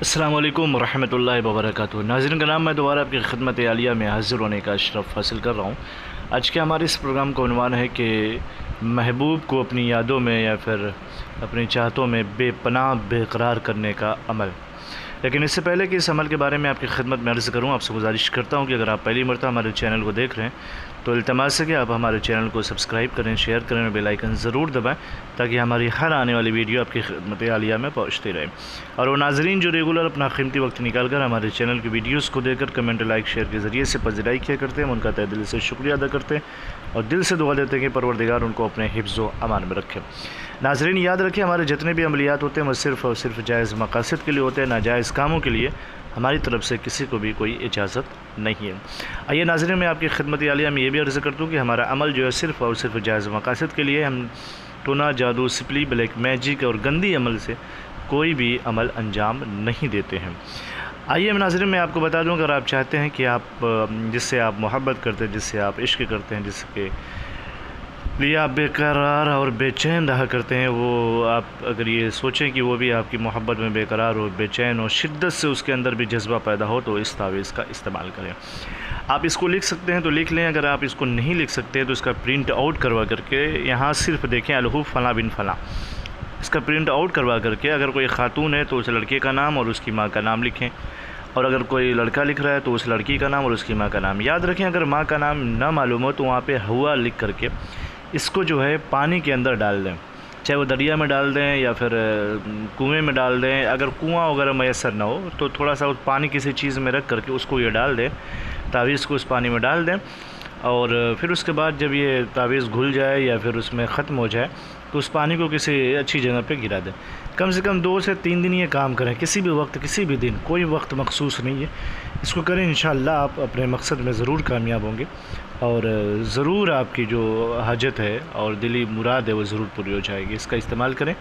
अस्सलाम वालेकुम रहमतुल्लाहि व बरकातुहू। नाज़रीन का नाम, मैं दोबारा आपकी खिदमत आलिया में हाज़िर होने का अशरफ हासिल कर रहा हूँ। आज के हमारे इस प्रोग्राम का उन्वान है कि महबूब को अपनी यादों में या फिर अपनी चाहतों में बेपनाह बेकरार करने का अमल। लेकिन इससे पहले कि इस अमल के बारे में आपकी खिदमत में अर्ज़ करूँ, आपसे गुजारिश करता हूँ कि अगर आप पहली मरतबा हमारे चैनल को देख रहे हैं तो इल्तमास है कि आप हमारे चैनल को सब्सक्राइब करें, शेयर करें और बेल आइकन ज़रूर दबाएं ताकि हमारी हर आने वाली वीडियो आपकी खिदमत आलिया में पहुँचती रहे। और वो नाज़रीन जो रेगुलर अपना कीमती वक्त निकाल कर हमारे चैनल की वीडियोज़ को देखकर कमेंट, लाइक, शेयर के ज़रिए से पज़राई किया करते हैं, हम उनका तहे दिल से शुक्रिया अदा करते हैं और दिल से दुआ देते हैं कि परवरदिगार उनको अपने हिफ्ज़ व अमान में रखें। नाज़रीन याद रखें, हमारे जितने भी अमलियात होते हैं वो सिर्फ़ और सिर्फ जायज़ मकासद के लिए होते हैं, नाजायज़ कामों के लिए हमारी तरफ से किसी को भी कोई इजाज़त नहीं है। आइए नाज़रीन, मैं आपकी खिदमत आलिया में ये भी अर्ज़ करता हूँ कि हमारा अमल जो है सिर्फ़ और सिर्फ जायज़ मकासद के लिए। हम टोना, जादू, सिपली, ब्लैक मैजिक और गंदी अमल से कोई भी अमल अंजाम नहीं देते हैं। आइए नाज़रीन, मैं आपको बता दूं, अगर आप चाहते हैं कि आप जिससे आप मोहब्बत करते हैं, जिससे आप इश्क करते हैं, जिसके लिए आप बेकरार और बेचैन रहा करते हैं, वो आप अगर ये सोचें कि वो भी आपकी मोहब्बत में बेकरार हो, बेचैन हो, शिद्दत से उसके अंदर भी जज्बा पैदा हो, तो इस तावीज़ का इस्तेमाल करें। आप इसको लिख सकते हैं तो लिख लें, अगर आप इसको नहीं लिख सकते तो इसका प्रिंट आउट करवा करके यहाँ सिर्फ देखें अलहू फ़लाँ बिन फ़लाँ, इसका प्रिंट आउट करवा करके अगर कोई ख़ातून है तो उस लड़के का नाम और उसकी माँ का नाम लिखें, और अगर कोई लड़का लिख रहा है तो उस लड़की का नाम और उसकी माँ का नाम। याद रखें, अगर माँ का नाम ना मालूम हो तो वहाँ पे हुआ लिख करके इसको जो है पानी के अंदर डाल दें, चाहे वो दरिया में डाल दें या फिर कुएं में डाल दें। अगर कुआं वगैरह मैसर ना हो तो थोड़ा सा उस पानी किसी चीज़ में रख करके उसको ये डाल दें, तावीज़ को उस पानी में डाल दें, और फिर उसके बाद जब ये तावीज़ घुल जाए या फिर उसमें ख़त्म हो जाए तो उस पानी को किसी अच्छी जगह पे गिरा दें। कम से कम 2 से 3 दिन ये काम करें, किसी भी वक्त, किसी भी दिन, कोई वक्त मखसूस नहीं है, इसको करें। इंशाअल्लाह आप अपने मकसद में ज़रूर कामयाब होंगे और ज़रूर आपकी जो हाजत है और दिली मुराद है वो ज़रूर पूरी हो जाएगी। इसका इस्तेमाल करें,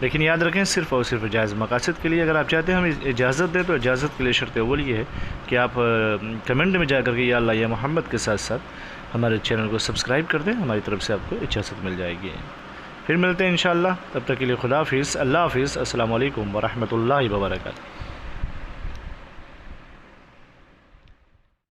लेकिन याद रखें सिर्फ़ और सिर्फ जायज़ मकासद के लिए। अगर आप चाहते हैं हम इजाज़त दें तो इजाज़त के लिए शर्त अव्वल ये है कि आप कमेंट में जा कर के या अल्लाह या मोहम्मद के साथ साथ हमारे चैनल को सब्सक्राइब कर दें, हमारी तरफ से आपको इजाज़त मिल जाएगी। फिर मिलते हैं इंशाअल्लाह, तब तक के लिए खुदा हाफिज़, अल्लाह हाफिज़, अस्सलामु अलैकुम व रहमतुल्लाहि व बरकातुहू।